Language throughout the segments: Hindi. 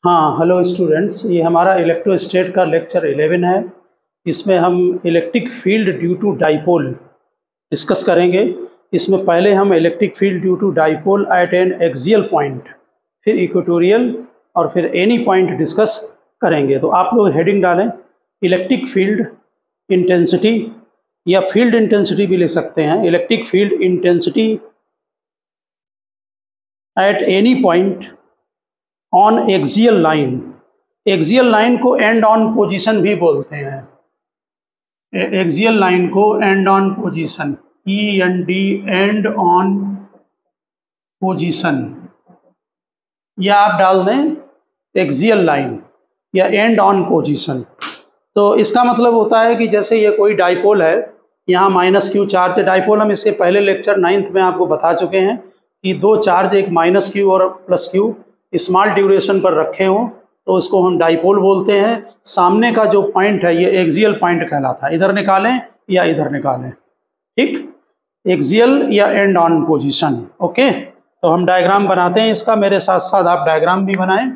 हाँ, हेलो स्टूडेंट्स, ये हमारा इलेक्ट्रोस्टैट का लेक्चर 11 है। इसमें हम electric field due to dipole discuss करेंगे। इसमें पहले हम electric field due to dipole at an axial point, फिर इक्वेटोरियल और फिर एनी पॉइंट डिस्कस करेंगे। तो आप लोग हेडिंग डालें इलेक्ट्रिक फील्ड इंटेंसिटी, या फील्ड इंटेंसिटी भी लिख सकते हैं। Electric field intensity at any point on axial line. Axial line को एंड ऑन पोजीशन भी बोलते हैं। एक्सियल लाइन को and on position, END and on position, या आप डाल दें एक्सियल लाइन या एंड ऑन पोजीशन। तो इसका मतलब होता है कि जैसे ये कोई डाइपोल है, यहाँ -q चार्ज है। डाइपोल हम इसके पहले लेक्चर 9th में आपको बता चुके हैं कि दो चार्ज, एक -q और +q, स्मॉल ड्यूरेशन पर रखे हों तो उसको हम डाइपोल बोलते हैं। सामने का जो पॉइंट है ये एक्सियल पॉइंट कहलाता है। इधर निकालें या इधर निकालें, ठीक, एक्सियल या एंड ऑन पोजीशन। ओके, तो हम डायग्राम बनाते हैं इसका। मेरे साथ साथ आप डायग्राम भी बनाएं।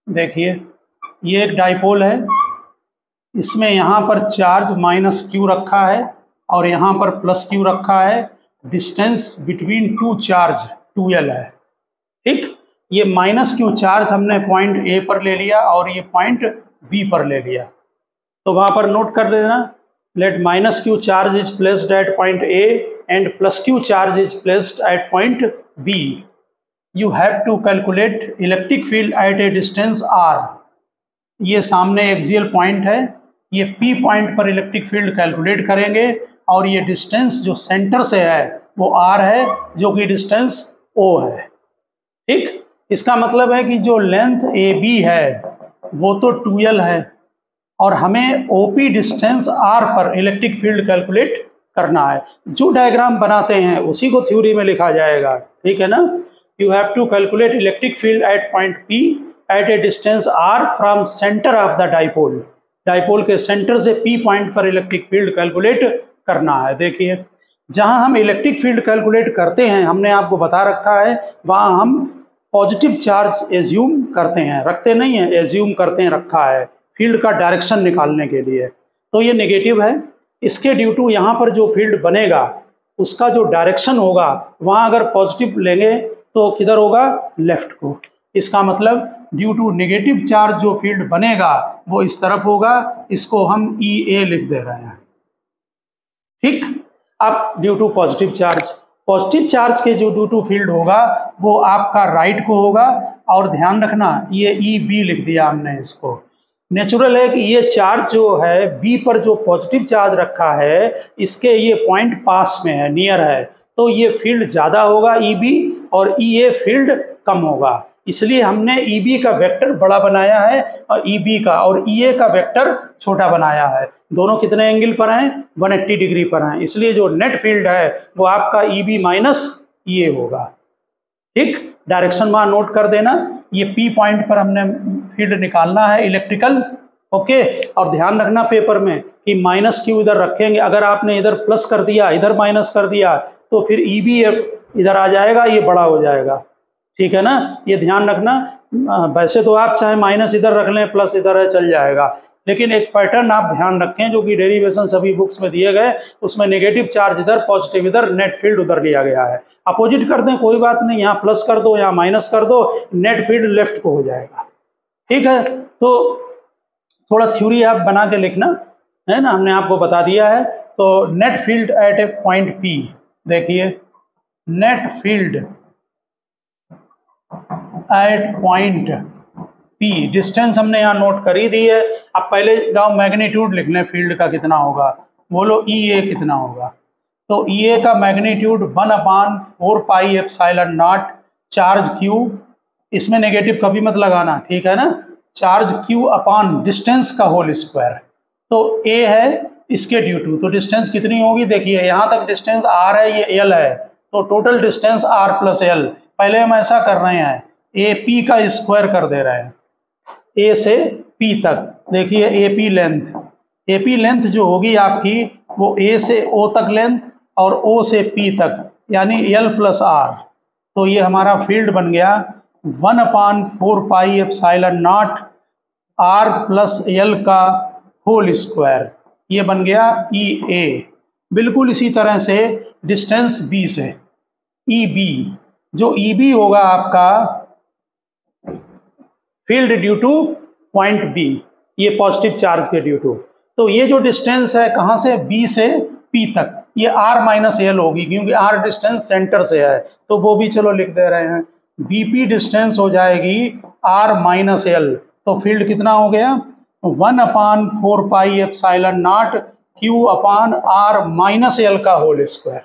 देखिए, ये एक डाइपोल है, इसमें यहाँ पर चार्ज -q रखा है और यहाँ पर +q रखा है। Distance between to charge 2L है, ठीक। ये -q चार्ज हमने पॉइंट A पर ले लिया और ये पॉइंट B पर ले लिया। तो वहाँ पर नोट कर लेना, let -q charge is placed at point A and +q charge is placed at point B। You have to calculate electric field at a distance R। ये सामने एक्सियल पॉइंट है, ये P पॉइंट पर इलेक्ट्रिक फील्ड कैलकुलेट करेंगे और ये डिस्टेंस जो सेंटर से है वो R है, जो कि डिस्टेंस O है, ठीक। इसका मतलब है कि जो लेंथ AB है वो तो 2L है और हमें OP डिस्टेंस R पर इलेक्ट्रिक फील्ड कैलकुलेट करना है। जो डायग्राम बनाते हैं उसी को थ्योरी में लिखा जाएगा, ठीक है ना। You have to calculate electric field at point P at a distance R from centre of the dipole. Dipole के सेंटर से P पॉइंट पर इलेक्ट्रिक फील्ड कैलकुलेट करना है। देखिए, जहां हम इलेक्ट्रिक फील्ड कैलकुलेट करते हैं, हमने आपको बता रखा है, वहां हम पॉजिटिव चार्ज एज्यूम करते हैं, रखते नहीं हैं, एज्यूम करते हैं, रखा है फील्ड का डायरेक्शन निकालने के लिए। तो ये नेगेटिव है। इसके ड्यू टू यहाँ पर जो फील्ड बनेगा उसका जो डायरेक्शन होगा, वहाँ अगर पॉजिटिव लेंगे तो किधर होगा, लेफ्ट को। इसका मतलब ड्यू टू नेगेटिव चार्ज जो फील्ड बनेगा वो इस तरफ होगा। इसको हम EA लिख दे रहे हैं, ठीक। अब ड्यू टू पॉजिटिव चार्ज के जो ड्यू टू फील्ड होगा वो आपका राइट को होगा। और ध्यान रखना, ये EB लिख दिया हमने इसको। नेचुरल है कि ये चार्ज जो है B पर जो पॉजिटिव चार्ज रखा है, इसके ये पॉइंट पास में है, नियर है, तो ये फील्ड ज़्यादा होगा EB और EA फील्ड कम होगा। इसलिए हमने EB का वेक्टर बड़ा बनाया है और EB का और EA का वेक्टर छोटा बनाया है। दोनों कितने एंगल पर हैं, 180 डिग्री पर हैं। इसलिए जो नेट फील्ड है वो आपका EB - EA होगा, ठीक। डायरेक्शन वहाँ नोट कर देना। ये P पॉइंट पर हमने फील्ड निकालना है इलेक्ट्रिकल, ओके। और ध्यान रखना पेपर में कि -q इधर रखेंगे। अगर आपने इधर प्लस कर दिया, इधर माइनस कर दिया, तो फिर EB इधर आ जाएगा, ये बड़ा हो जाएगा, ठीक है ना। ये ध्यान रखना। वैसे तो आप चाहे माइनस इधर रख लें, प्लस इधर है, चल जाएगा, लेकिन एक पैटर्न आप ध्यान रखें जो कि डेरिवेशन सभी बुक्स में दिए गए, उसमें नेगेटिव चार्ज इधर, पॉजिटिव इधर, नेट फील्ड उधर लिया गया है। अपोजिट कर दें कोई बात नहीं, यहाँ प्लस कर दो, यहाँ माइनस कर दो, नेट फील्ड लेफ्ट को हो जाएगा, ठीक है। तो थोड़ा थ्योरी आप बना के लिखना है ना, हमने आपको बता दिया है। तो net field at A point P, देखिए, net field at point P, distance हमने यहाँ नोट कर ही दी है। अब पहले जाओ मैग्नीट्यूड लिख लें फील्ड का कितना होगा, बोलो EA कितना होगा। तो EA का मैग्नीट्यूड 1/4πε0 चार्ज Q, इसमें नेगेटिव कभी मत लगाना, ठीक है ना। चार्ज Q अपॉन डिस्टेंस का होल स्क्वायर। तो A है इसके ड्यू टू, तो डिस्टेंस कितनी होगी, देखिए यहाँ तक डिस्टेंस R है, ये L है, तो टोटल डिस्टेंस R + L। पहले हम ऐसा कर रहे हैं, AP का स्क्वायर कर दे रहे हैं, A से P तक। देखिए AP लेंथ जो होगी आपकी वो A से O तक लेंथ और O से P तक, यानी L + R। तो ये हमारा फील्ड बन गया 1/4πε0 आर प्लस एल का होल स्क्वायर, ये बन गया ई ए। बिल्कुल इसी तरह से डिस्टेंस बी से ई बी, जो ई बी होगा आपका field due to point B, ये पॉजिटिव चार्ज के ड्यू टू। तो ये जो डिस्टेंस है कहाँ से, बी से पी तक, ये आर माइनस एल होगी, क्योंकि आर डिस्टेंस सेंटर से है, तो वो भी चलो लिख दे रहे हैं। बीपी डिस्टेंस हो जाएगी आर माइनस एल, तो फील्ड कितना हो गया 1/4πε0 Q upon R minus L का होल स्क्वायर।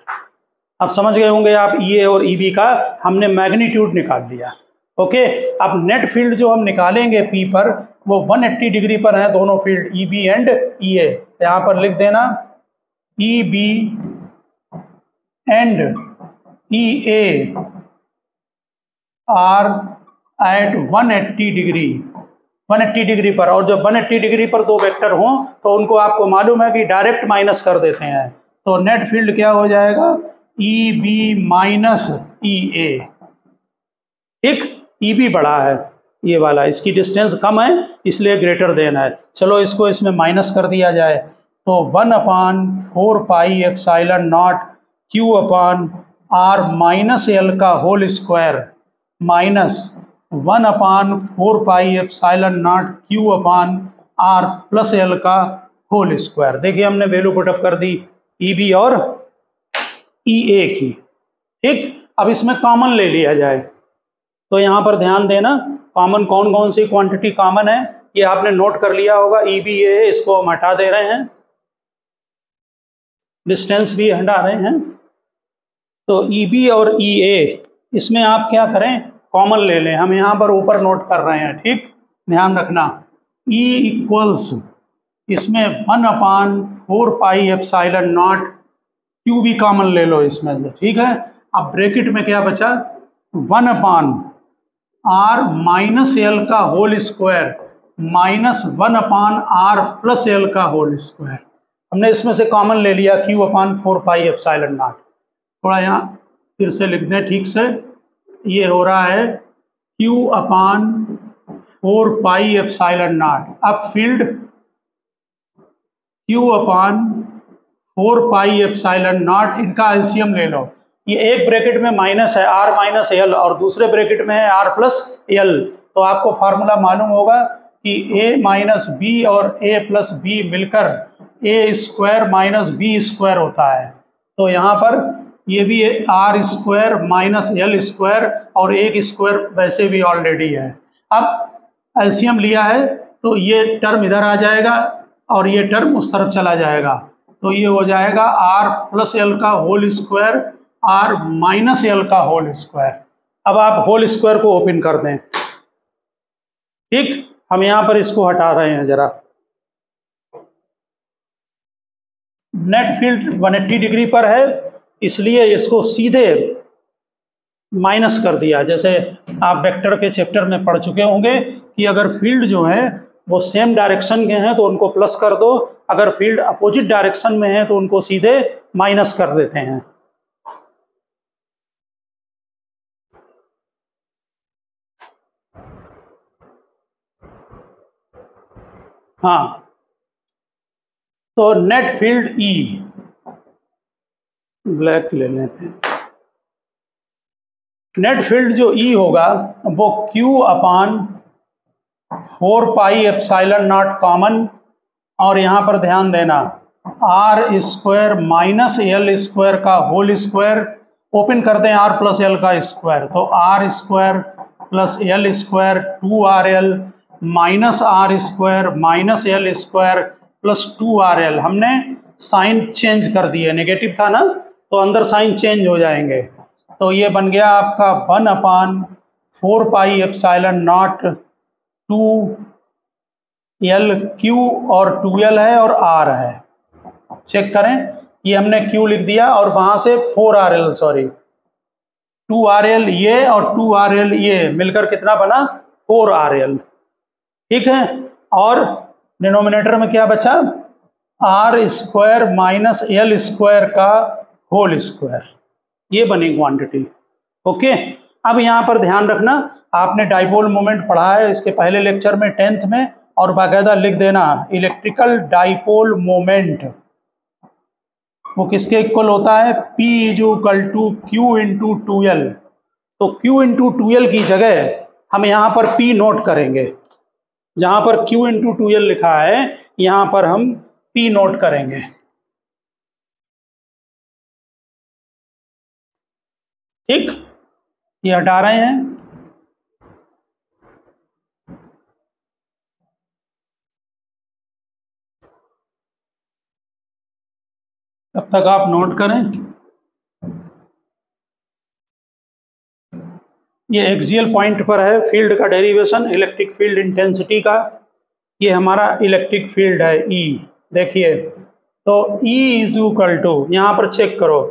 अब समझ गए होंगे आप, ई ए और ई बी का हमने मैग्नीट्यूड निकाल लिया। ओके, अब नेट फील्ड जो हम निकालेंगे पी पर, वो 180 डिग्री पर है दोनों field, E B and E A. यहाँ पर लिख देना E B and E A are at 180 degree, 180 degree पर। और जब 180 डिग्री पर दो वेक्टर हों तो उनको आपको मालूम है कि डायरेक्ट माइनस कर देते हैं, तो नेट फील्ड क्या हो जाएगा, ई बी माइनस ई ए। ठीक, ई बी बड़ा है ये वाला, इसकी डिस्टेंस कम है इसलिए ग्रेटर देन है। चलो इसको इसमें माइनस कर दिया जाए, तो 1/4πε0 Q upon R minus L का whole square minus 1/4πε0 Q upon R plus L का होल स्क्वायर। देखिए हमने वैल्यू पुटअप कर दी ई बी और ई ए की। ठीक, अब इसमें कॉमन ले लिया जाए, तो यहाँ पर ध्यान देना कॉमन कौन कौन सी क्वांटिटी कॉमन है ये आपने नोट कर लिया होगा। ई बी ए इसको हम हटा दे रहे हैं, डिस्टेंस भी हटा रहे हैं, तो ई बी और ई ए इसमें आप क्या करें, कॉमन ले लें। हम यहाँ पर ऊपर नोट कर रहे हैं, ठीक, ध्यान रखना। E इक्वल्स इसमें 1/4πε0 क्यू भी कॉमन ले लो इसमें से, ठीक है। अब ब्रैकेट में क्या बचा, 1/r माइनस एल का whole square minus 1/r plus L का होल स्क्वायर। हमने इसमें से कॉमन ले लिया Q/4πε0। थोड़ा यहाँ फिर से लिख दें ठीक से, ये हो रहा है Q/4πε0। अब फील्ड Q/4πε0, इनका एलसीएम ले लो। ये एक ब्रैकेट में माइनस है r माइनस एल और दूसरे ब्रैकेट में है r प्लस एल, तो आपको फार्मूला मालूम होगा कि a माइनस बी और a प्लस बी मिलकर a square minus B square होता है। तो यहाँ पर ये भी R square minus L square और एक स्क्वायर वैसे भी ऑलरेडी है। अब एलसीएम लिया है तो ये टर्म इधर आ जाएगा और ये टर्म उस तरफ चला जाएगा, तो ये हो जाएगा आर प्लस एल का whole square R minus L का होल स्क्वायर। अब आप होल स्क्वायर को ओपन कर दें, ठीक। हम यहाँ पर इसको हटा रहे हैं जरा। नेट फील्ड 180 डिग्री पर है इसलिए इसको सीधे माइनस कर दिया। जैसे आप वेक्टर के चैप्टर में पढ़ चुके होंगे कि अगर फील्ड जो है वो सेम डायरेक्शन के हैं तो उनको प्लस कर दो, अगर फील्ड अपोजिट डायरेक्शन में है तो उनको सीधे माइनस कर देते हैं। हाँ, तो नेट फील्ड ई, ब्लैक ले लें, नेट फील्ड जो ई होगा वो Q/4πε0 कॉमन, और यहाँ पर ध्यान देना R square minus L square का होल स्क्वायर, ओपन कर दें आर प्लस एल का स्क्वायर, तो R square plus L square 2RL minus R square minus L square plus 2RL। हमने साइन चेंज कर दिए, नेगेटिव था ना तो अंदर साइन चेंज हो जाएंगे, तो ये बन गया आपका 1/4πε0 2L Q और 2L है और R है, चेक करें, ये हमने Q लिख दिया और वहां से 4RL, सॉरी 2RL ये और 2RL ये मिलकर कितना बना 4RL, ठीक है। और डिनोमिनेटर में क्या बचा, R square minus L square का होल स्क्वायर, ये बनी क्वांटिटी। ओके, अब यहाँ पर ध्यान रखना, आपने डाइपोल मोमेंट पढ़ा है इसके पहले लेक्चर में 10th में, और बाकायदा लिख देना इलेक्ट्रिकल डाइपोल मोमेंट वो किसके इक्वल होता है, P = Q × 2L। तो Q × 2L की जगह हम यहाँ पर P नोट करेंगे, जहाँ पर Q × 2L लिखा है यहाँ पर हम P नोट करेंगे। ठीक, ये हटा रहे हैं। तब तक आप नोट करें। ये एक्सियल पॉइंट पर है फील्ड का डेरिवेशन, इलेक्ट्रिक फील्ड इंटेंसिटी का। ये हमारा इलेक्ट्रिक फील्ड है E। देखिए तो E = यहाँ पर चेक करो,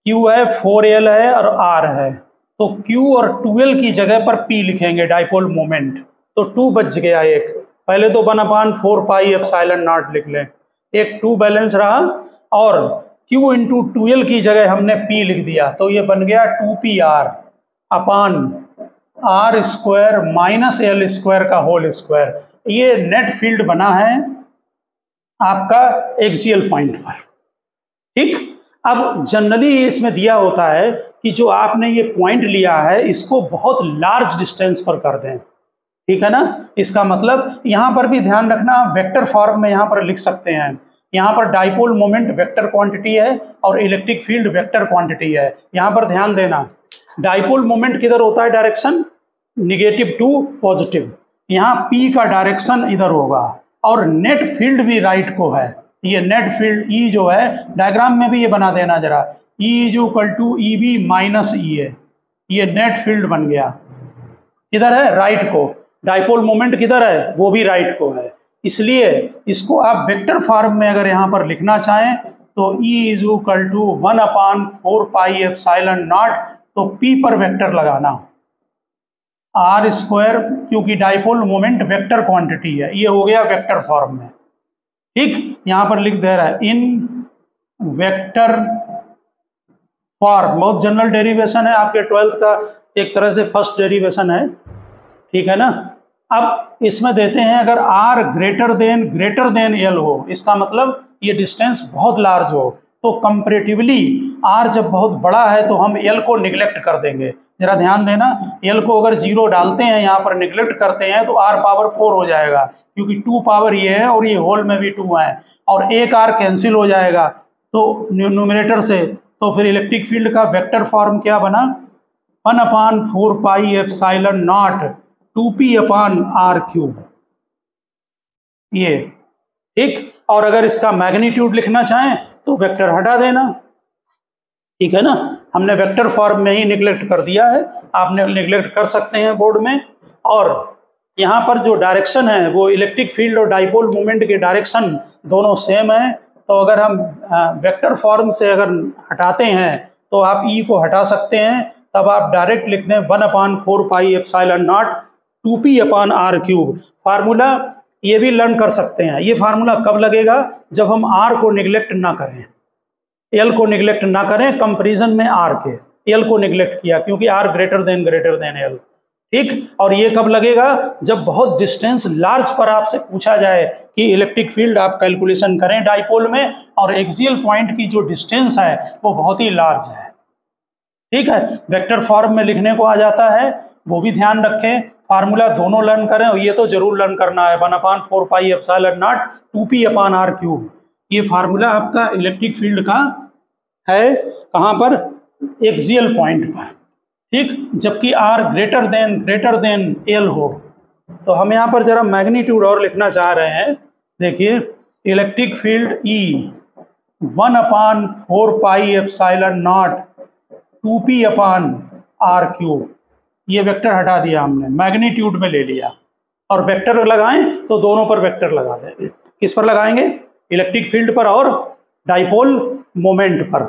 Q है, 4L है और R है, तो Q और 2L की जगह पर P लिखेंगे डाइपोल मोमेंट, तो 2 बच गया एक। पहले तो 1/4πε0 लिख लें, एक 2 बैलेंस रहा, और Q × 2L की जगह हमने P लिख दिया, तो ये बन गया 2PR अपान R² - L² का होल स्क्वायर। ये नेट फील्ड बना है आपका एक्सियल पॉइंट पर। ठीक, अब जनरली इसमें दिया होता है कि जो आपने ये पॉइंट लिया है इसको बहुत लार्ज डिस्टेंस पर कर दें, ठीक है ना। इसका मतलब यहाँ पर भी ध्यान रखना, वेक्टर फॉर्म में यहाँ पर लिख सकते हैं। यहाँ पर डाइपोल मोमेंट वेक्टर क्वांटिटी है और इलेक्ट्रिक फील्ड वेक्टर क्वांटिटी है। यहाँ पर ध्यान देना, डाइपोल मोमेंट किधर होता है, डायरेक्शन -2 पॉजिटिव, यहाँ P का डायरेक्शन इधर होगा, और नेट फील्ड भी राइट को है। ये नेट फील्ड E जो है, डायग्राम में भी ये बना देना जरा, E = EB - EA, ये नेट फील्ड बन गया। किधर है, राइट को। डाइपोल मोमेंट किधर है, वो भी राइट को है। इसलिए इसको आप वेक्टर फॉर्म में अगर यहाँ पर लिखना चाहें तो E = 1/4πε0, तो P पर वेक्टर लगाना, R², क्योंकि डाइपोल मोमेंट वेक्टर क्वांटिटी है, ये हो गया वेक्टर फॉर्म में। ठीक, यहाँ पर लिख दे रहा है इन वेक्टर फॉर्म, बहुत जनरल डेरिवेशन है, आपके 12th का एक तरह से फर्स्ट डेरिवेशन है, ठीक है ना। अब इसमें देते हैं अगर R greater than L हो, इसका मतलब ये डिस्टेंस बहुत लार्ज हो, तो कंपैरेटिवली R जब बहुत बड़ा है तो हम L को निगलेक्ट कर देंगे। जरा ध्यान देना, L को अगर 0 डालते हैं, यहाँ पर निगलेक्ट करते हैं, तो R⁴ हो जाएगा, क्योंकि 2 पावर ये है और ये होल में भी 2 है, और एक R कैंसिल हो जाएगा तो न्यूमरेटर से। तो फिर इलेक्ट्रिक फील्ड का वेक्टर फॉर्म क्या बना, 1/4πε0 2P/R³, ये। ठीक, और अगर इसका मैग्नीट्यूड लिखना चाहें तो वेक्टर हटा देना, ठीक है ना। हमने वेक्टर फॉर्म में ही निगलेक्ट कर दिया है, आपने निगलेक्ट कर सकते हैं बोर्ड में। और यहाँ पर जो डायरेक्शन है वो इलेक्ट्रिक फील्ड और डाइपोल मोमेंट के डायरेक्शन दोनों सेम है, तो अगर हम वेक्टर फॉर्म से अगर हटाते हैं तो आप E को हटा सकते हैं, तब आप डायरेक्ट लिख दें 1/4πε0 2P/R³। फार्मूला ये भी लर्न कर सकते हैं। ये फार्मूला कब लगेगा, जब हम R को निगलेक्ट ना करें, L को निगलेक्ट ना करें, कंपैरिजन में R के L को निगलेक्ट किया, क्योंकि R greater than L। ठीक, और ये कब लगेगा, जब बहुत डिस्टेंस लार्ज पर आपसे पूछा जाए कि इलेक्ट्रिक फील्ड आप कैलकुलेशन करें डाइपोल में, और एक्सियल पॉइंट की जो डिस्टेंस है वो बहुत ही लार्ज है। ठीक है, वेक्टर फॉर्म में लिखने को आ जाता है, वो भी ध्यान रखें। फार्मूला दोनों लर्न करें, और ये तो जरूर लर्न करना है, 1/4πε0 2P/R³। ये फार्मूला आपका इलेक्ट्रिक फील्ड का है, कहाँ पर, एक्सियल पॉइंट पर। ठीक, जबकि R greater than L हो। तो हम यहाँ पर जरा मैग्नीट्यूड और लिखना चाह रहे हैं। देखिए, इलेक्ट्रिक फील्ड E 1/4πε0 2P/R³, ये वेक्टर हटा दिया हमने, मैग्नीट्यूड में ले लिया, और वेक्टर लगाएं तो दोनों पर वेक्टर लगा दें। किस पर लगाएंगे, इलेक्ट्रिक फील्ड पर और डाइपोल मोमेंट पर।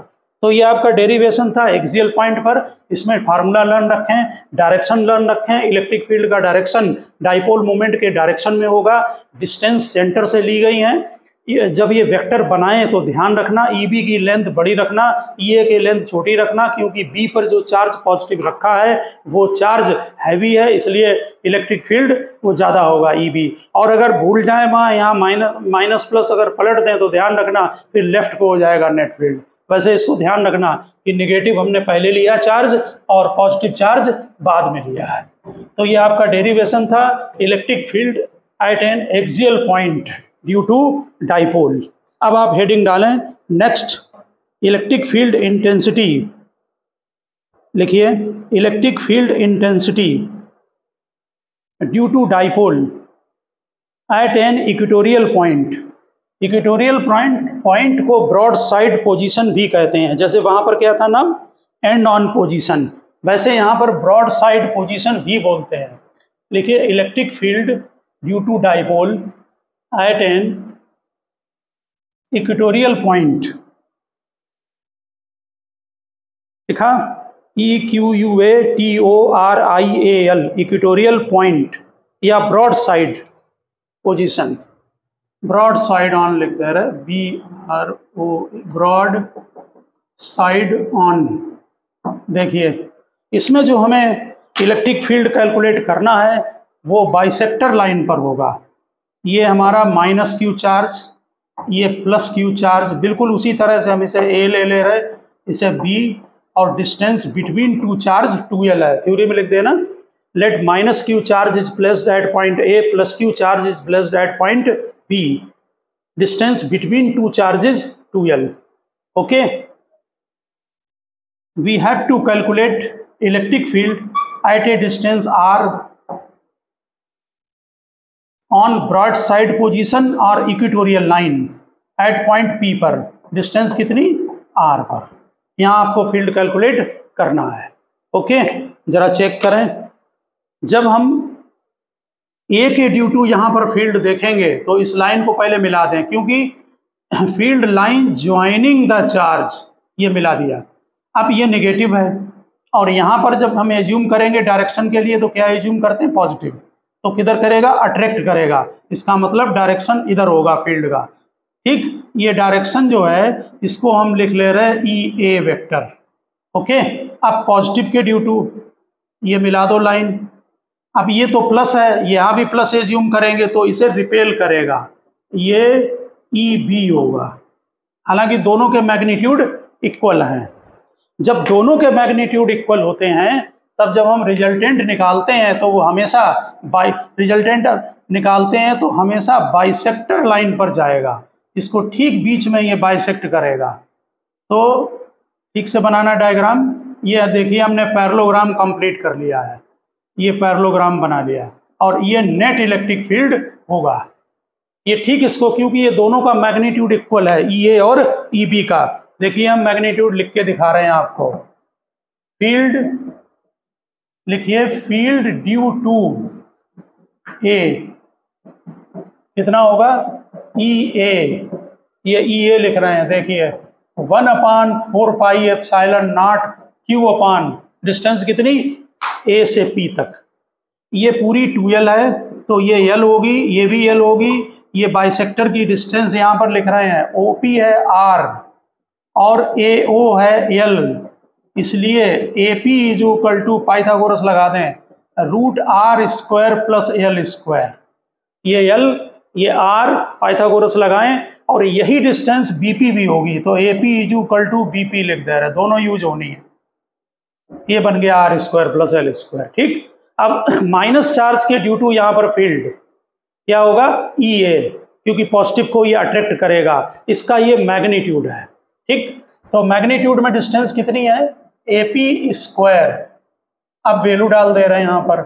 तो ये आपका डेरिवेशन था एक्सियल पॉइंट पर। इसमें फार्मूला लर्न रखें, डायरेक्शन लर्न रखें। इलेक्ट्रिक फील्ड का डायरेक्शन डाइपोल मोमेंट के डायरेक्शन में होगा, डिस्टेंस सेंटर से ली गई है, जब ये वेक्टर बनाएं तो ध्यान रखना ई बी की लेंथ बड़ी रखना, ई ए की लेंथ छोटी रखना, क्योंकि बी पर जो चार्ज पॉजिटिव रखा है वो चार्ज हैवी है, इसलिए इलेक्ट्रिक फील्ड वो ज़्यादा होगा ई बी। और अगर भूल जाए वहाँ यहाँ माइनस प्लस अगर पलट दें तो ध्यान रखना फिर लेफ्ट को हो जाएगा नेट फील्ड। वैसे इसको ध्यान रखना कि नेगेटिव हमने पहले लिया चार्ज और पॉजिटिव चार्ज बाद में लिया है। तो ये आपका डेरिवेशन था electric field at an axial point due to dipole. अब आप हेडिंग डालें नेक्स्ट इलेक्ट्रिक फील्ड इंटेंसिटी, लिखिए electric field intensity due to dipole at an equatorial point. Equatorial point को ब्रॉड साइड पोजीशन भी कहते हैं। जैसे वहाँ पर क्या था नाम, एंड ऑन पोजीशन, वैसे यहाँ पर ब्रॉड साइड पोजीशन भी बोलते हैं। लिखिए electric field due to dipole at an equatorial point, लिखा EQUATORIAL, इक्वेटोरियल पॉइंट या broad side position, broad side on लिख दे रहे BRO, ब्रॉड साइड ऑन। देखिए इसमें जो हमें इलेक्ट्रिक फील्ड कैलकुलेट करना है वो बाइसेक्टर लाइन पर होगा। ये हमारा माइनस क्यू चार्ज, ये प्लस क्यू चार्ज, बिल्कुल उसी तरह से हम इसे ए ले रहे, इसे बी, और distance between to charge 2L है। थ्योरी में लिख देना, let minus Q charge is placed at point A plus Q charge is placed at point B, distance between two charges 2L। Okay, we have to calculate electric field at a distance r on broad side position और equatorial line at point P पर, डिस्टेंस कितनी r पर, यहाँ आपको फील्ड कैलकुलेट करना है। ओके, जरा चेक करें, जब हम A के ड्यू टू यहाँ पर फील्ड देखेंगे तो इस लाइन को पहले मिला दें, क्योंकि field line joining the charge, ये मिला दिया। अब ये नेगेटिव है और यहाँ पर जब हम एज्यूम करेंगे डायरेक्शन के लिए तो क्या एज्यूम करते हैं, पॉजिटिव, तो किधर करेगा, अट्रैक्ट करेगा, इसका मतलब डायरेक्शन इधर होगा फील्ड का। ठीक, ये डायरेक्शन जो है इसको हम लिख ले रहे हैं EA वेक्टर। ओके, अब पॉजिटिव के ड्यू टू ये मिला दो लाइन। अब ये तो प्लस है, यहाँ भी प्लस एज्यूम करेंगे तो इसे रिपेल करेगा, ये EB होगा। हालांकि दोनों के मैग्नीट्यूड इक्वल हैं। जब दोनों के मैग्नीट्यूड इक्वल होते हैं तब जब हम रिजल्टेंट निकालते हैं तो वो हमेशा हमेशा बाइसेक्टर लाइन पर जाएगा, इसको ठीक बीच में ये बाइसेक्ट करेगा। तो ठीक से बनाना डायग्राम, ये देखिए हमने पैरेललोग्राम कंप्लीट कर लिया है, ये पैरेललोग्राम बना लिया और ये नेट इलेक्ट्रिक फील्ड होगा। ये ठीक इसको, क्योंकि ये दोनों का मैग्नीट्यूड इक्वल है, EA और EB का। देखिए हम मैग्नीट्यूड लिख के दिखा रहे हैं आपको। फील्ड लिखिए, फील्ड ड्यू टू A कितना होगा, EA, ये EA लिख रहे हैं। देखिए 1/4πε0 Q अपान डिस्टेंस कितनी, A से P तक, ये पूरी 2L है तो ये L होगी, ये भी L होगी। ये बाइसेक्टर की डिस्टेंस यहाँ पर लिख रहे हैं, OP है R और AO है L, इसलिए AP is equal to Pythagoras लगा दें, √R² प्लस L²। ये L, ये R, पाइथागोरस लगाएं और यही डिस्टेंस BP भी होगी, तो AP is equal to BP लिख दे रहे, दोनों यूज होनी है। ये बन गया R² प्लस L²। ठीक, अब माइनस चार्ज के ड्यू टू यहाँ पर फील्ड क्या होगा, EA, क्योंकि पॉजिटिव को ये अट्रैक्ट करेगा, इसका ये मैग्नीट्यूड है। ठीक, तो मैग्नीट्यूड में डिस्टेंस कितनी है, AP²। अब वैल्यू डाल दे रहे हैं यहाँ पर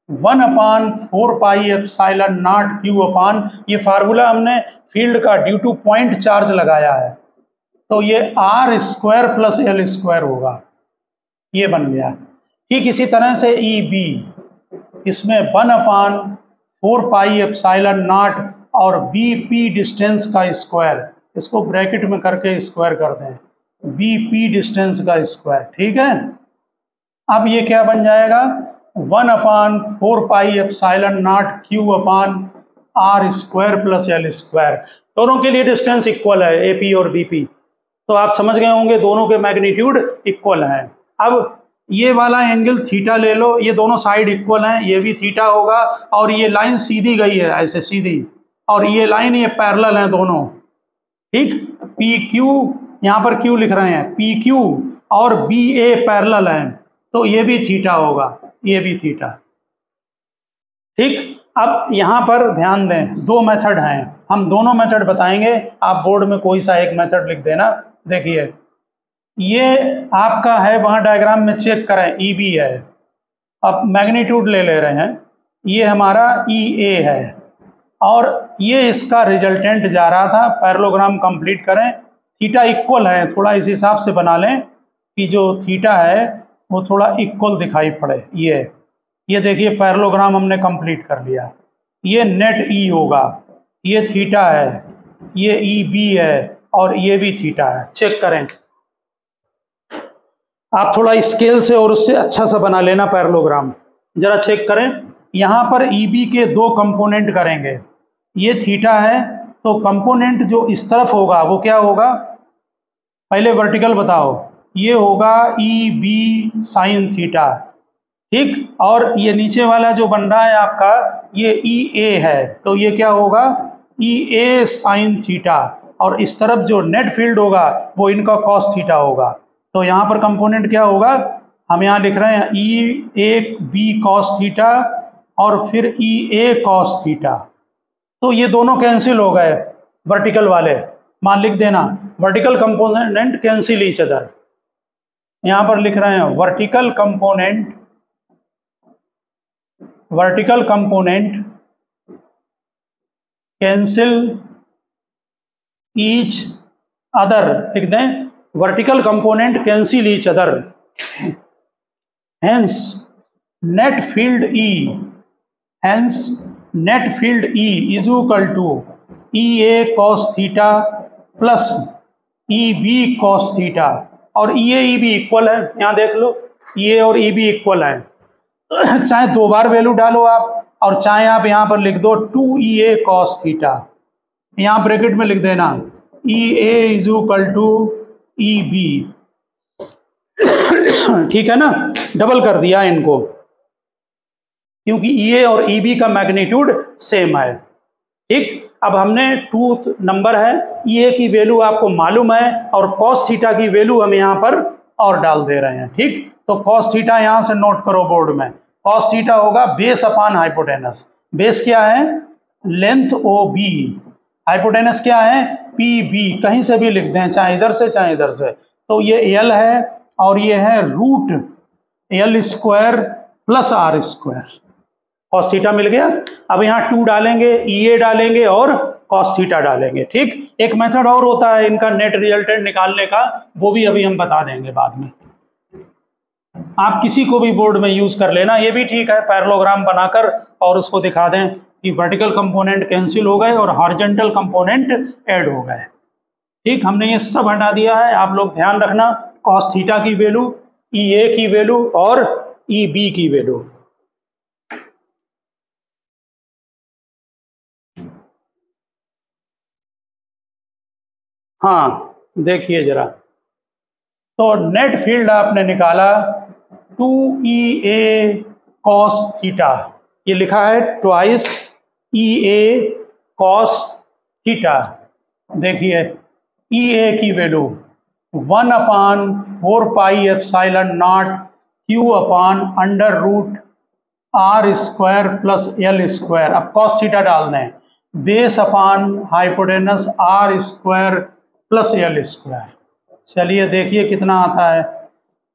1/4πε0 Q अपान, ये फार्मूला हमने फील्ड का ड्यू टू पॉइंट चार्ज लगाया है, तो ये R² प्लस L² होगा, ये बन गया। ठीक इसी तरह से EB, इसमें 1/4πε0 और BP डिस्टेंस का स्क्वायर, इसको ब्रैकेट में करके स्क्वायर कर दें, BP डिस्टेंस का स्क्वायर। ठीक है, अब ये क्या बन जाएगा, 1/4πε0 Q अपान R² प्लस L²। दोनों के लिए डिस्टेंस इक्वल है, AP और BP। तो आप समझ गए होंगे दोनों के मैग्नीट्यूड इक्वल हैं। अब ये वाला एंगल थीटा ले लो, ये दोनों साइड इक्वल हैं, ये भी थीटा होगा, और ये लाइन सीधी गई है ऐसे सीधी, और ये लाइन ये पैरेलल है दोनों, ठीक। PQ यहाँ पर Q लिख रहे हैं, PQ और BA पैरेलल हैं, तो ये भी थीटा होगा, ये भी थीटा, ठीक। अब यहाँ पर ध्यान दें, दो मेथड हैं, हम दोनों मेथड बताएंगे, आप बोर्ड में कोई सा एक मेथड लिख देना। देखिए ये आपका है, वहाँ डायग्राम में चेक करें, EB है, अब मैग्नीट्यूड ले रहे हैं, ये हमारा EA है, और ये इसका रिजल्टेंट जा रहा था, पैरेललोग्राम कंप्लीट करें, थीटा इक्वल है, थोड़ा इस हिसाब से बना लें कि जो थीटा है वो थोड़ा इक्वल दिखाई पड़े। ये देखिए पैरेललोग्राम हमने कंप्लीट कर लिया, ये नेट E होगा, ये थीटा है, ये EB है, और ये भी थीटा है। चेक करें आप थोड़ा स्केल से और उससे अच्छा सा बना लेना पैरेललोग्राम, जरा चेक करें। यहाँ पर EB के दो कंपोनेंट करेंगे, ये थीटा है, तो कंपोनेंट जो इस तरफ होगा वो क्या होगा, पहले वर्टिकल बताओ, ये होगा EB साइन थीटा, ठीक। और ये नीचे वाला जो बन रहा है आपका, ये EA है, तो ये क्या होगा, EA साइन थीटा, और इस तरफ जो नेट फील्ड होगा वो इनका कॉस थीटा होगा। तो यहाँ पर कंपोनेंट क्या होगा, हम यहाँ लिख रहे हैं EB कॉस थीटा और फिर EA कॉस थीटा, तो ये दोनों कैंसिल हो गए वर्टिकल वाले, मान लिख देना vertical component cancel each other, यहाँ पर लिख रहे हैं vertical component cancel each other, लिख दें vertical component cancel each other, hence net field E is equal to EA cos theta plus EB cos theta, और EA EB इक्वल है, यहाँ देख लो EA और EB इक्वल है, चाहे दो बार वैल्यू डालो आप, और चाहे आप यहाँ पर लिख दो 2EA कॉस थीटा, यहाँ ब्रैकेट में लिख देना EA is equal to EB, ठीक है ना, डबल कर दिया इनको, क्योंकि EA और EB का मैग्नीट्यूड सेम है, ठीक। अब हमने 2 नंबर है, EA की वैल्यू आपको मालूम है, और कॉस थीटा की वैल्यू हम यहाँ पर और डाल दे रहे हैं, ठीक। तो कॉस थीटा यहाँ से नोट करो बोर्ड में, कॉस थीटा होगा बेस अपॉन हाइपोटेनस, बेस क्या है, लेंथ OB, हाइपोटेनस क्या है, PB, कहीं से भी लिख दें, चाहे इधर से चाहे इधर से, तो ये L है, और ये है root L square plus R square, cos theta मिल गया। अब यहाँ 2 डालेंगे, EA डालेंगे और कॉस थीटा डालेंगे, ठीक। एक मेथड और होता है इनका नेट रिजल्टेंट निकालने का, वो भी अभी हम बता देंगे बाद में, आप किसी को भी बोर्ड में यूज कर लेना, ये भी ठीक है, पैरेललोग्राम बनाकर और उसको दिखा दें कि वर्टिकल कंपोनेंट कैंसिल हो गए और हॉरिजॉन्टल कंपोनेंट ऐड हो गए, ठीक। हमने ये सब हटा दिया है, आप लोग ध्यान रखना, कॉस थीटा की वैल्यू, EA की वैल्यू और EB की वैल्यू। हाँ देखिए जरा, तो नेट फील्ड आपने निकाला 2EA कॉस थीटा, ये लिखा है ट्वाइस EA कॉस थीटा, देखिए EA की value 1/4 pi epsilon naught Q upon under root R square plus L square, अब कॉस थीटा डाल दें, base upon hypotenuse R square plus L square, चलिए देखिए कितना आता है,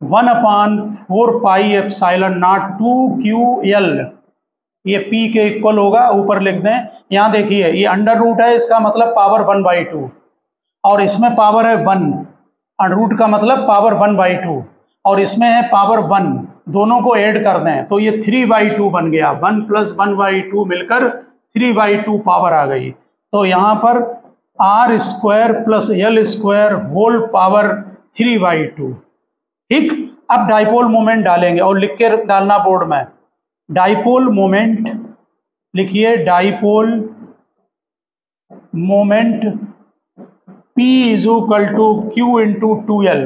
1/4 पाई एप्सिलॉन नॉट 2QL, ये P के इक्वल होगा, ऊपर लिख दें, यहाँ देखिए ये अंडर रूट है, इसका मतलब पावर 1/2, और इसमें पावर है 1, रूट का मतलब पावर 1/2, और इसमें है पावर 1, दोनों को ऐड कर दें तो ये 3/2 बन गया, 1 + 1/2 मिलकर 3/2 पावर आ गई, तो यहाँ पर R square plus L square whole power 3/2, ठीक। अब डाइपोल मोमेंट डालेंगे, और लिख के डालना बोर्ड में, डाइपोल मोमेंट लिखिए, dipole moment P is equal to Q into 2L,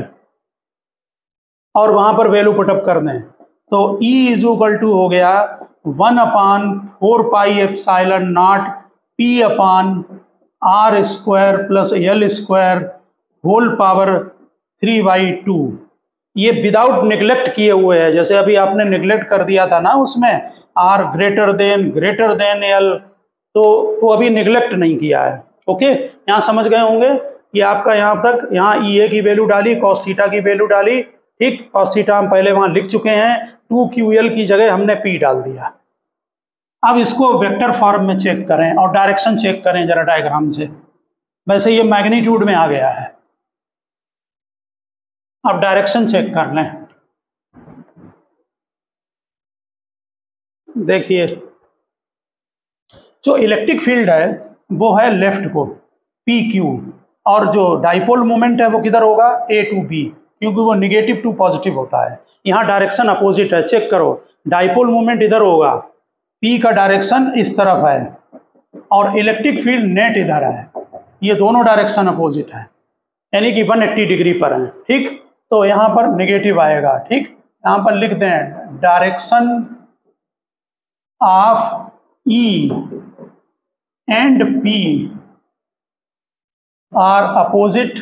और वहां पर वैल्यू पुटअप कर दें तो E इज इक्वल टू हो गया 1/4πε0 P upon R square plus L square whole power 3/2। ये विदाउट निगलेक्ट किए हुए है, जैसे अभी आपने निगलेक्ट कर दिया था ना उसमें R ग्रेटर देन L, तो वो अभी निगलेक्ट नहीं किया है। ओके, यहाँ समझ गए होंगे। ये आपका यहाँ तक, यहाँ EA की वैल्यू डाली, cos थीटा की वैल्यू डाली, ठीक, cos थीटा हम पहले वहां लिख चुके हैं, 2QL की जगह हमने P डाल दिया। अब इसको वेक्टर फॉर्म में चेक करें और डायरेक्शन चेक करें जरा डायग्राम से। वैसे ये मैग्नीट्यूड में आ गया है, अब डायरेक्शन चेक कर लें। देखिए जो इलेक्ट्रिक फील्ड है वो है लेफ्ट को PQ, और जो डाइपोल मोमेंट है वो किधर होगा A टू B, क्योंकि वो निगेटिव टू पॉजिटिव होता है। यहाँ डायरेक्शन अपोजिट है, चेक करो, डाइपोल मोमेंट इधर होगा, P का डायरेक्शन इस तरफ है और इलेक्ट्रिक फील्ड नेट इधर है, ये दोनों डायरेक्शन अपोजिट है, यानी कि 180 डिग्री पर है। ठीक, तो यहाँ पर निगेटिव आएगा। ठीक, यहाँ पर लिख दें direction of E and P are opposite,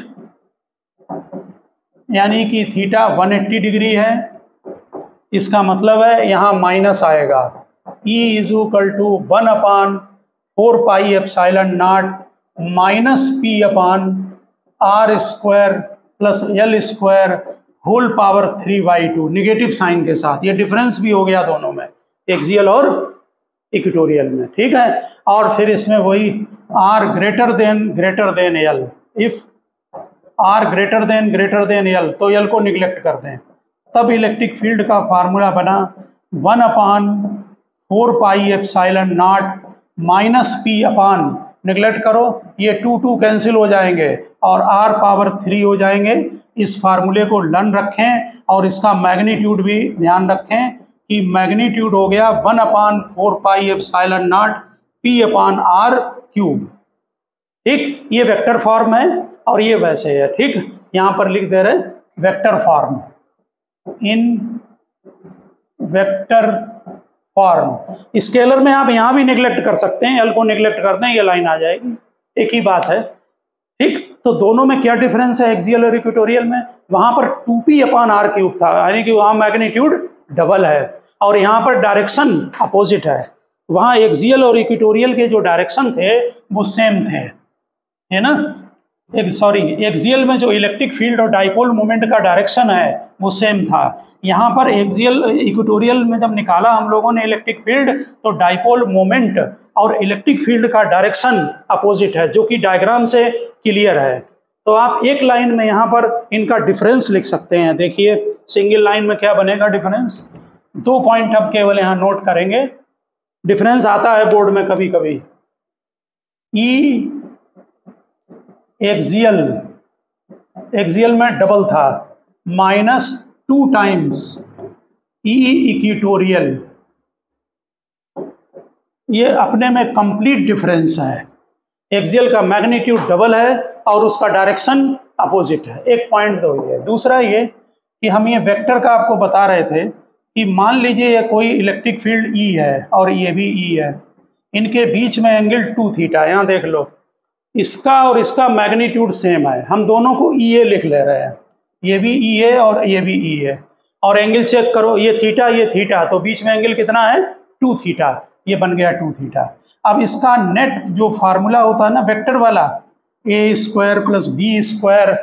यानी कि थीटा 180 डिग्री है, इसका मतलब है यहाँ माइनस आएगा। E is equal to 1/4πε0 minus P upon R square plus L square whole power 3/2, negative sign के साथ। ये डिफरेंस भी हो गया दोनों में, एक्सियल और इक्वेटोरियल में। ठीक है, और फिर इसमें वही R greater than L, if R greater than L, तो L को निगलेक्ट कर दें, तब इलेक्ट्रिक फील्ड का फार्मूला बना 1/4πε0 माइनस P अपान, निगलेक्ट करो, ये 2 कैंसिल हो जाएंगे और R पावर 3 हो जाएंगे। इस फार्मूले को लर्न रखें और इसका मैग्नीट्यूड भी ध्यान रखें कि मैग्नीट्यूड हो गया 1/4πε0 P अपान R क्यूब। ठीक, ये वेक्टर फॉर्म है और ये वैसे है। ठीक, यहाँ पर लिख दे रहे वेक्टर फॉर्म, इन वेक्टर फॉर्म। स्केलर में आप यहाँ भी निगलेक्ट कर सकते हैं, L को निगलेक्ट कर दें, ये लाइन आ जाएगी, एक ही बात है। ठीक, तो दोनों में क्या डिफरेंस है एक्सियल और इक्वेटोरियल में? वहां पर 2P अपान R क्यूब था, यानी कि वहां मैग्नीट्यूड डबल है, और यहाँ पर डायरेक्शन अपोजिट है। वहां एक्सियल और इक्वेटोरियल के जो डायरेक्शन थे वो सेम थे, है ना। एक्सियल में जो इलेक्ट्रिक फील्ड और डाइपोल मोमेंट का डायरेक्शन है वो सेम था। यहाँ पर एक्सियल इक्वेटोरियल में जब निकाला हम लोगों ने इलेक्ट्रिक फील्ड, तो डाइपोल मोमेंट और इलेक्ट्रिक फील्ड का डायरेक्शन अपोजिट है, जो कि डायग्राम से क्लियर है। तो आप एक लाइन में यहाँ पर इनका डिफरेंस लिख सकते हैं। देखिए सिंगल लाइन में क्या बनेगा डिफरेंस, 2 पॉइंट अब केवल यहाँ नोट करेंगे। डिफरेंस आता है बोर्ड में कभी कभी, ई एक्सियल में डबल था, -2 टाइम्स ई इक्वेटोरियल, ये अपने में कंप्लीट डिफरेंस है। एक्सियल का मैग्नीट्यूड डबल है और उसका डायरेक्शन अपोजिट है। एक पॉइंट तो ये। दूसरा ये कि हम ये वेक्टर का आपको बता रहे थे कि मान लीजिए ये कोई इलेक्ट्रिक फील्ड E है और ये भी E है, इनके बीच में एंगल 2 थीटा, यहाँ देख लो, इसका और इसका मैग्नीट्यूड सेम है, हम दोनों को EA लिख ले रहे हैं, ये भी EA और ये भी E है, और एंगल चेक करो, ये थीटा, तो बीच में एंगल कितना है 2 थीटा, ये बन गया 2 थीटा। अब इसका नेट जो फार्मूला होता है ना वेक्टर वाला, A² plus B²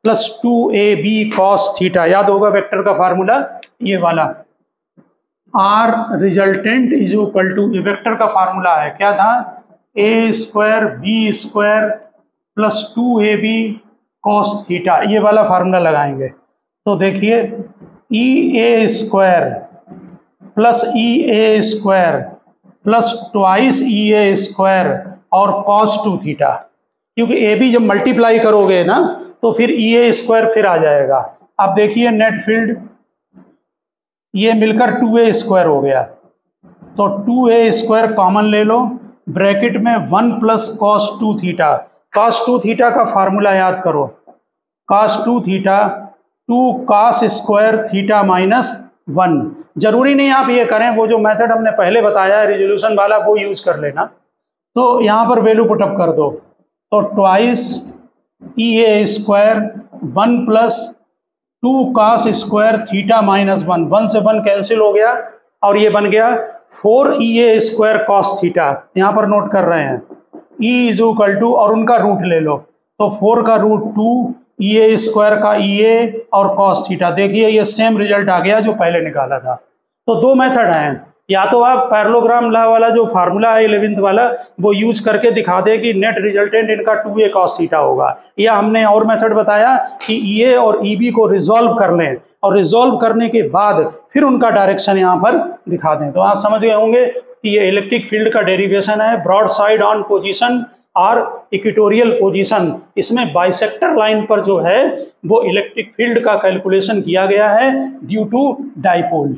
plus 2AB cos theta, याद होगा वेक्टर का फार्मूला ये वाला, R resultant is equal to, ये वेक्टर का फार्मूला है, क्या था, A² B² plus 2AB cos theta, ये वाला फार्मूला लगाएंगे। तो देखिए EA² plus EA² plus twice EA² और cos 2 थीटा, क्योंकि AB जब मल्टीप्लाई करोगे ना तो फिर EA² फिर आ जाएगा। अब देखिए नेट फील्ड, ये मिलकर 2A² हो गया, तो 2A² कॉमन ले लो, ब्रैकेट में 1 plus cos 2 theta. Cos 2 theta का फार्मूला याद करो, cos 2 theta 2 cos square theta minus 1। जरूरी नहीं आप ये करें, वो जो मेथड हमने पहले बताया है रिजोल्यूशन वाला वो यूज कर लेना। तो यहाँ पर वैल्यू पुटअप कर दो, तो twice E A square 1 plus 2 cos square theta minus 1, 1 से 1 कैंसिल हो गया और ये बन गया 4 ई ए स्क्वायर कॉस थीटा। यहाँ पर नोट कर रहे हैं E इज इक्वल टू, और उनका रूट ले लो, तो 4 का रूट 2 ई ए स्क्वायर का ई ए और कॉस थीटा। देखिए ये सेम रिजल्ट आ गया जो पहले निकाला था। तो दो मेथड हैं, या तो आप पैरेललोग्राम लॉ वाला जो फार्मूला है 11th वाला वो यूज करके दिखा दें कि नेट रिजल्टेंट इनका 2a कॉस थीटा होगा, या हमने और मेथड बताया कि ई ए और ई बी को रिजॉल्व कर लें और रिजॉल्व करने के बाद फिर उनका डायरेक्शन यहाँ पर दिखा दें। तो आप समझ गए होंगे कि ये इलेक्ट्रिक फील्ड का डेरिवेशन है, ब्रॉड साइड ऑन पोजीशन और इक्वेटोरियल पोजीशन। इसमें बाइसेक्टर लाइन पर जो है वो इलेक्ट्रिक फील्ड का कैलकुलेशन किया गया है ड्यू टू डाइपोल।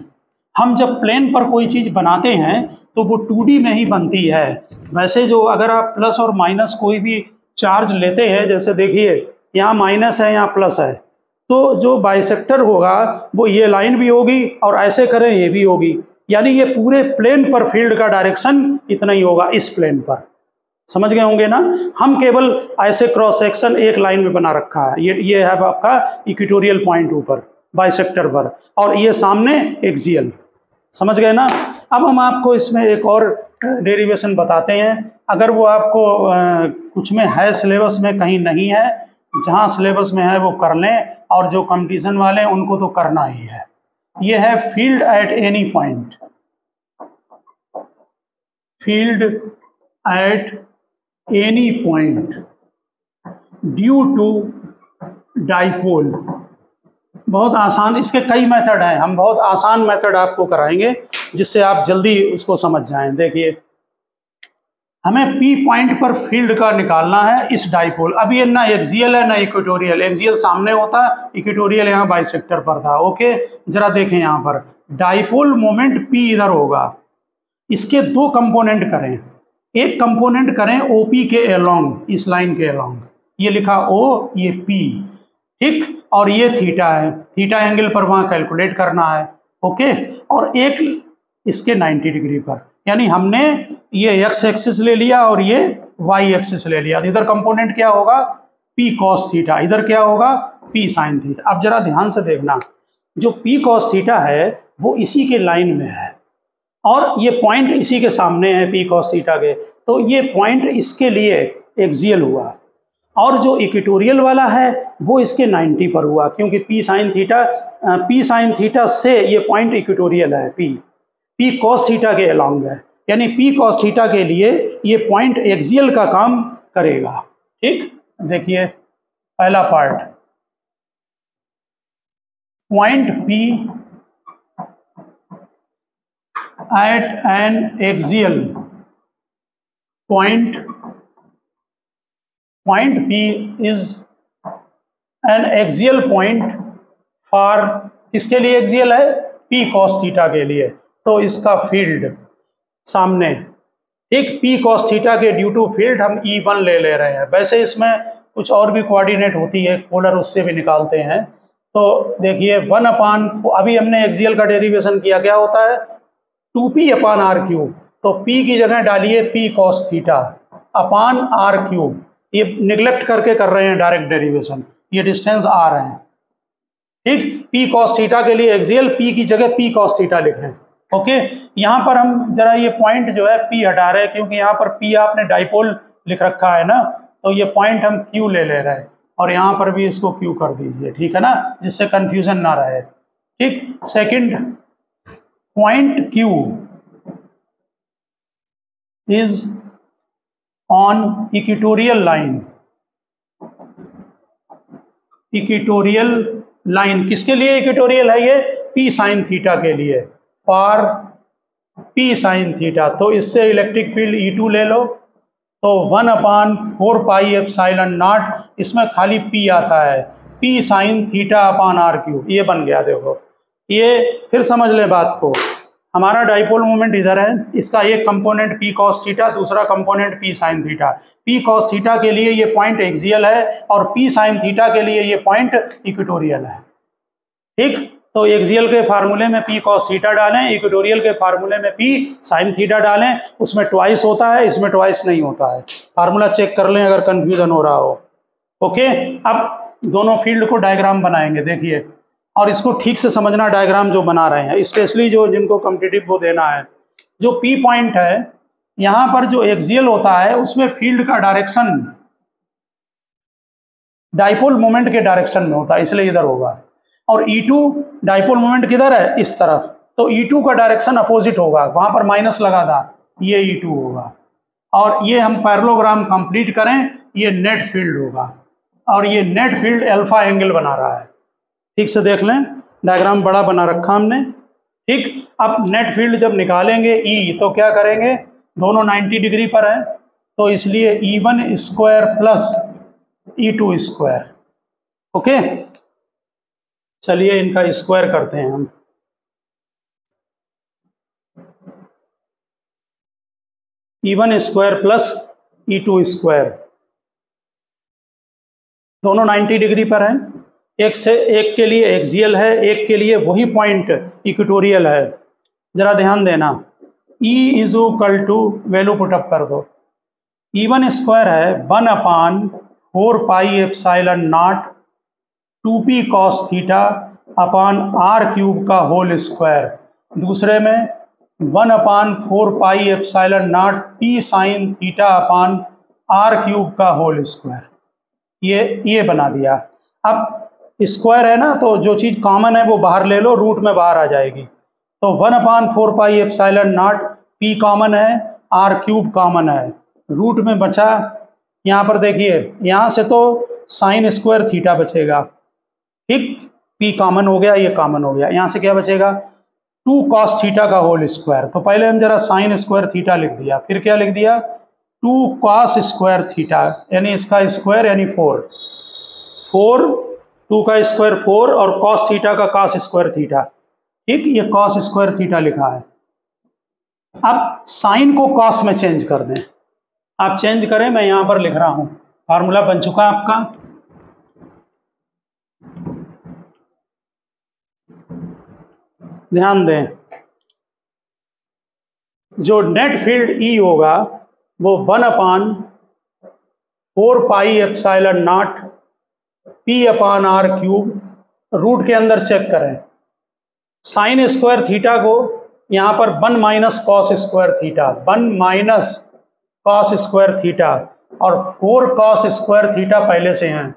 हम जब प्लेन पर कोई चीज़ बनाते हैं तो वो 2D में ही बनती है। वैसे जो अगर आप प्लस और माइनस कोई भी चार्ज लेते हैं, जैसे देखिए यहाँ माइनस है यहाँ प्लस है, तो जो बाइसेक्टर होगा वो ये लाइन भी होगी और ऐसे करें ये भी होगी, यानी ये पूरे प्लेन पर फील्ड का डायरेक्शन इतना ही होगा इस प्लेन पर। समझ गए होंगे ना। हम केवल ऐसे क्रॉस सेक्शन एक लाइन में बना रखा है, ये है आपका इक्वेटोरियल पॉइंट ऊपर बाइसेक्टर पर, और ये सामने एक्सियल। समझ गए ना। अब हम आपको इसमें एक और डेरिवेशन बताते हैं, अगर वो आपको कुछ में है सिलेबस में, कहीं नहीं है, जहाँ सिलेबस में है वो कर लें, और जो कंपटीशन वाले हैं उनको तो करना ही है। ये है field at any point, field at any point due to dipole. बहुत आसान, इसके कई मेथड हैं, हम बहुत आसान मेथड आपको कराएंगे जिससे आप जल्दी उसको समझ जाएं। देखिए हमें P पॉइंट पर फील्ड का निकालना है इस डाइपोल। अब ये ना एक्सियल है ना इक्वेटोरियल, एक्सियल सामने होता, इक्वेटोरियल यहाँ बाइसेक्टर पर था। ओके, जरा देखें यहाँ पर डाइपोल मोमेंट P इधर होगा, इसके दो कंपोनेंट करें, एक कंपोनेंट करें OP के अलोंग, इस लाइन के अलोंग, ये लिखा O, ये P, ठीक, और ये थीटा है, थीटा एंगल पर वहाँ कैलकुलेट करना है। ओके, और एक इसके 90 डिग्री पर, यानी हमने ये x एक्सिस ले लिया और ये y एक्सिस ले लिया। इधर कंपोनेंट क्या होगा P cos थीटा, इधर क्या होगा P sin थीटा। अब जरा ध्यान से देखना, जो P cos थीटा है वो इसी के लाइन में है और ये पॉइंट इसी के सामने है P cos थीटा के, तो ये पॉइंट इसके लिए एक्सियल हुआ, और जो इक्वेटोरियल वाला है वो इसके 90 पर हुआ, क्योंकि P sin थीटा से ये पॉइंट इक्वेटोरियल है, P cos थीटा के अलोंग है, यानी P cos थीटा के लिए ये पॉइंट एक्सियल का काम करेगा। ठीक, देखिए पहला part, point P at an axial point P is an axial point for, किसके लिए एक्सियल है P cos थीटा के लिए, तो इसका फील्ड सामने, एक P cos थीटा के ड्यू टू फील्ड हम E1 ले रहे हैं। वैसे इसमें कुछ और भी कोऑर्डिनेट होती है, पोलर, उससे भी निकालते हैं। तो देखिए 1/, अभी हमने एक्सियल का डेरिवेशन किया, क्या होता है 2p/r³, तो P की जगह डालिए P cos थीटा अपान r³, ये निगलेक्ट करके कर रहे हैं डायरेक्ट डेरिवेशन, ये डिस्टेंस r है। ठीक, P cos थीटा के लिए एक्सियल, P की जगह P cos थीटा लिखें। ओके, यहाँ पर हम जरा ये पॉइंट जो है P हटा रहे हैं, क्योंकि यहाँ पर P आपने डाइपोल लिख रखा है ना, तो ये पॉइंट हम Q ले रहे हैं, और यहाँ पर भी इसको Q कर दीजिए, ठीक है ना, जिससे कंफ्यूजन ना रहे। ठीक, second, point Q is on equatorial line, equatorial line किसके लिए इक्वेटोरियल है, ये P sin थीटा के लिए, फॉर P sin थीटा। तो इससे इलेक्ट्रिक फील्ड E2 ले लो, तो 1/4πε0, इसमें खाली P आता है, P sin थीटा अपान r³, ये बन गया। देखो ये फिर समझ ले बात को, हमारा डाइपोल मोमेंट इधर है, इसका एक कंपोनेंट p cos थीटा, दूसरा component p sin theta. p cos theta के लिए ये पॉइंट एक्सियल है और p sin थीटा के लिए ये पॉइंट इक्वेटोरियल है। ठीक, तो एक्सियल के फार्मूले में p cos थीटा डालें, इक्वेटोरियल के फार्मूले में p sin थीटा डालें। उसमें ट्वाइस होता है, इसमें ट्वाइस नहीं होता है। फार्मूला चेक कर लें अगर कंफ्यूजन हो रहा हो। ओके, अब दोनों फील्ड को डायग्राम बनाएंगे, देखिए, और इसको ठीक से समझना डायग्राम जो बना रहे हैं, स्पेशली जो जिनको कॉम्पिटिटिव वो देना है। जो पी पॉइंट है यहाँ पर जो एक्सियल होता है उसमें फील्ड का डायरेक्शन डाइपोल मोमेंट के डायरेक्शन में होता है, इसलिए इधर होगा। और E2 डाइपोल मोमेंट किधर है, इस तरफ, तो E2 का डायरेक्शन अपोजिट होगा, वहां पर माइनस लगा था, ये E2 होगा। और ये हम पैरेललोग्राम कंप्लीट करें, ये नेट फील्ड होगा और ये नेट फील्ड अल्फा एंगल बना रहा है। ठीक से देख लें, डायग्राम बड़ा बना रखा हमने। ठीक, अब नेट फील्ड जब निकालेंगे E तो क्या करेंगे, दोनों 90 डिग्री पर है, तो इसलिए E1 square plus E2 square. Okay, चलिए इनका स्क्वायर करते हैं हम। E1 square plus E2 square, दोनों 90 डिग्री पर हैं। एक से एक के लिए एक्सियल है, एक के लिए वही पॉइंट इक्वेटोरियल है। जरा ध्यान देना, E is equal to, value put up कर दो, E1 स्क्वायर है 1/4 pi epsilon naught 2p cos theta upon r cube का होल स्क्वायर। दूसरे में 1/4 pi epsilon naught p sin theta upon r cube का होल स्क्वायर। ये बना दिया। अब स्क्वायर है ना, तो जो चीज़ कॉमन है वो बाहर ले लो, रूट में बाहर आ जाएगी। तो 1/4 pi epsilon naught, p common है, r क्यूब कॉमन है, रूट में बचा। यहाँ पर देखिए, यहाँ से तो साइन स्क्वायर थीटा बचेगा। ठीक, p कॉमन हो गया, ये कॉमन हो गया, यहाँ से क्या बचेगा, 2 cos थीटा का होल स्क्वायर। तो पहले हम जरा साइन स्क्वायर थीटा लिख दिया, फिर क्या लिख दिया, 2 cos स्क्वायर थीटा, यानी इसका स्क्वायर यानी 4, 2 का स्क्वायर 4 और cos थीटा का cos स्क्वायर थीटा। ठीक, ये cos स्क्वायर थीटा लिखा है। अब साइन को cos में चेंज कर दें, आप चेंज करें, मैं यहां पर लिख रहा हूं, फार्मूला बन चुका है आपका। ध्यान दें, जो नेट फील्ड E होगा वो 1/4 pi epsilon naught p upon r cube, root के अंदर चेक करें, साइन स्क्वायर थीटा को यहाँ पर 1 minus cos square theta, 1 minus cos square theta, और 4 कॉस स्क्वायर थीटा पहले से हैं।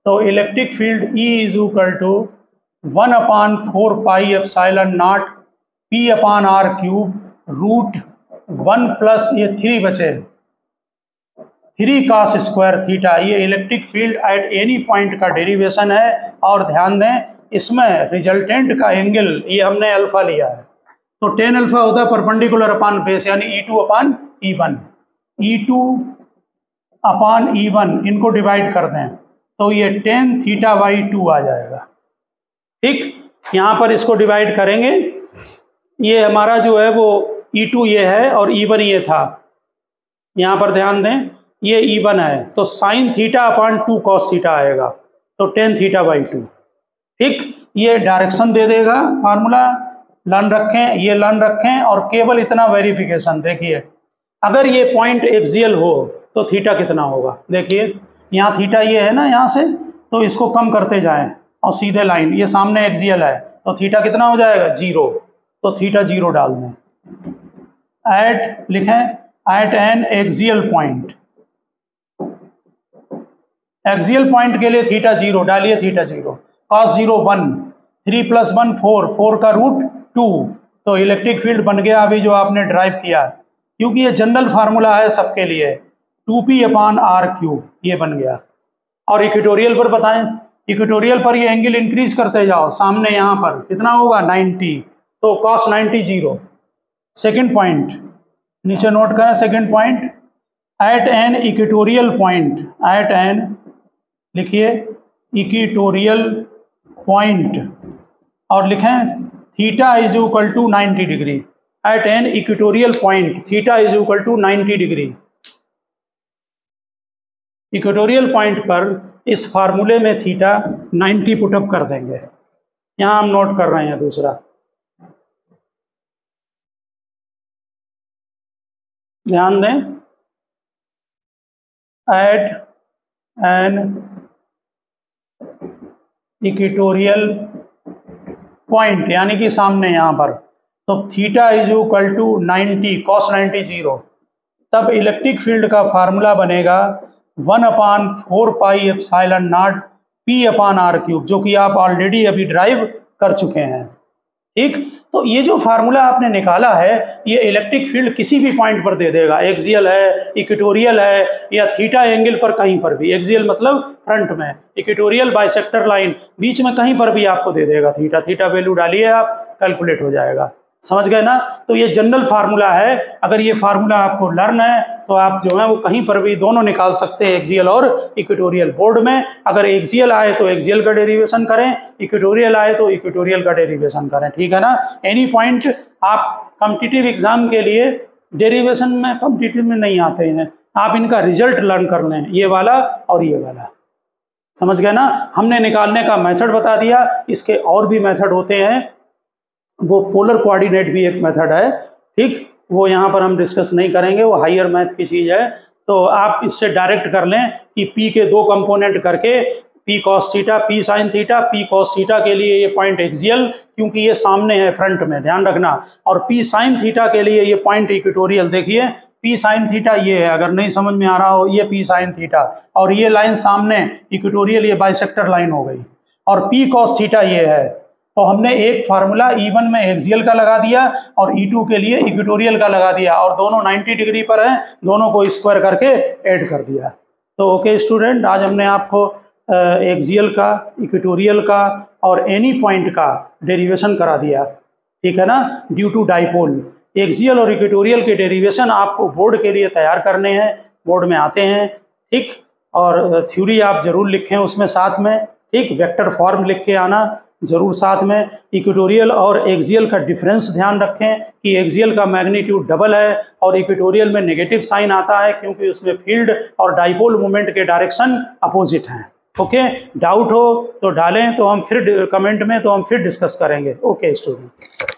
तो electric field E is equal to 1/4 pi epsilon naught p upon r cube root 1 plus ये 3 बचे, 3 cos स्क्वायर थीटा। ये electric field at any point का डेरिवेशन है। और ध्यान दें, इसमें रिजल्टेंट का एंगल ये हमने अल्फा लिया है, तो tan अल्फा होता है परपेंडिकुलर अपान बेस, यानी E2 अपान E1, E2 अपान E1, इनको डिवाइड कर दें तो ये tan थीटा बाई 2 आ जाएगा। ठीक, यहाँ पर इसको डिवाइड करेंगे, ये हमारा जो है वो E2 ये है और E1 ये था। यहाँ पर ध्यान दें, ये E1 है, तो sine theta upon 2 cos theta आएगा, तो tan थीटा बाई 2। ठीक, ये डायरेक्शन दे देगा, फार्मूला लर्न रखें, ये लर्न रखें, और केवल इतना वेरिफिकेशन देखिए, अगर ये पॉइंट एक्सियल हो तो थीटा कितना होगा। देखिए यहाँ थीटा ये है ना, यहाँ से तो इसको कम करते जाएं और सीधे लाइन, ये सामने एक्सियल है, तो थीटा कितना हो जाएगा, 0, तो थीटा 0 डाल दें। एट लिखें, at an axial point, axial point के लिए थीटा 0 डालिए, थीटा 0, cos 0 1, 3 + 1 4, 4 का रूट 2, तो इलेक्ट्रिक फील्ड बन गया अभी जो आपने ड्राइव किया, क्योंकि ये जनरल फार्मूला है सबके लिए, 2p अपान r क्यूब, ये बन गया। और इक्वेटोरियल पर बताएं, इक्वेटोरियल पर ये एंगल इंक्रीज करते जाओ, सामने यहाँ पर कितना होगा 90, तो cos 90 0। सेकेंड पॉइंट नीचे नोट करें, second point, at an equatorial point, at an लिखिए इक्वेटोरियल पॉइंट, और लिखें theta is equal to 90 degree at an equatorial point, theta is equal to 90 degree. Equatorial point पर इस फार्मूले में थीटा 90 पुटअप कर देंगे। यहां हम नोट कर रहे हैं दूसरा, ध्यान दें, एट एन इक्वेटोरियल पॉइंट यानी कि सामने यहां पर, तो theta is equal to 90 cos 90 0, तब इलेक्ट्रिक फील्ड का फार्मूला बनेगा 1/4 pi epsilon naught P upon R cube, जो कि आप ऑलरेडी अभी ड्राइव कर चुके हैं। ठीक, तो ये जो फार्मूला आपने निकाला है ये इलेक्ट्रिक फील्ड किसी भी पॉइंट पर दे देगा, एक्सियल है, इक्वेटोरियल है, या थीटा एंगल पर कहीं पर भी। एक्सियल मतलब फ्रंट में, इक्वेटोरियल बाइसेक्टर लाइन बीच में, कहीं पर भी आपको दे देगा थीटा। थीटा वैल्यू डालिए आप, कैलकुलेट हो जाएगा। समझ गए ना? तो ये जनरल फार्मूला है। अगर ये फार्मूला आपको लर्न है तो आप जो है वो कहीं पर भी दोनों निकाल सकते हैं, एक्सियल और इक्वेटोरियल। बोर्ड में अगर एक्सियल आए तो एक्सियल का डेरिवेशन करें, इक्वेटोरियल आए तो इक्वेटोरियल का डेरिवेशन करें। ठीक है ना? एनी पॉइंट आप कॉम्पिटिटिव एग्जाम के लिए डेरिवेशन में कॉम्पिटिटिव में नहीं आते हैं, आप इनका रिजल्ट लर्न कर लें, ये वाला और ये वाला। समझ गए ना? हमने निकालने का मेथड बता दिया, इसके और भी मेथड होते हैं, वो पोलर कोऑर्डिनेट भी एक मेथड है। ठीक, वो यहाँ पर हम डिस्कस नहीं करेंगे, वो हायर मैथ की चीज़ है। तो आप इससे डायरेक्ट कर लें कि P के दो कंपोनेंट करके P cos theta, P sin theta, P cos theta के लिए ये पॉइंट एक्सियल, क्योंकि ये सामने है फ्रंट में, ध्यान रखना, और P sin थीटा के लिए ये पॉइंट इक्वेटोरियल। देखिए P sin थीटा ये है, अगर नहीं समझ में आ रहा हो, ये P sin थीटा, और ये लाइन सामने इक्वेटोरियल, ये बाइसेक्टर लाइन हो गई, और P cos थीटा ये है। तो हमने एक फार्मूला E1 में एक्सियल का लगा दिया और E2 के लिए इक्वेटोरियल का लगा दिया, और दोनों 90 डिग्री पर हैं, दोनों को स्क्वायर करके ऐड कर दिया। तो ओके स्टूडेंट, आज हमने आपको एक्सियल का, इक्वेटोरियल का और एनी पॉइंट का डेरिवेशन करा दिया। ठीक है ना? ड्यू टू डाइपोल, एक्सियल और इक्वेटोरियल के डेरिवेशन आपको बोर्ड के लिए तैयार करने हैं, बोर्ड में आते हैं। ठीक, और थ्योरी आप जरूर लिखें उसमें साथ में। ठीक, वेक्टर फॉर्म लिख के आना जरूर साथ में। इक्वेटोरियल और एक्सियल का डिफरेंस ध्यान रखें कि एक्सियल का मैग्नीट्यूड डबल है और इक्वेटोरियल में नेगेटिव साइन आता है, क्योंकि उसमें फील्ड और डाइपोल मोमेंट के डायरेक्शन अपोजिट हैं। ओके, डाउट हो तो डालें, तो हम फिर कमेंट में तो हम फिर डिस्कस करेंगे। Okay student.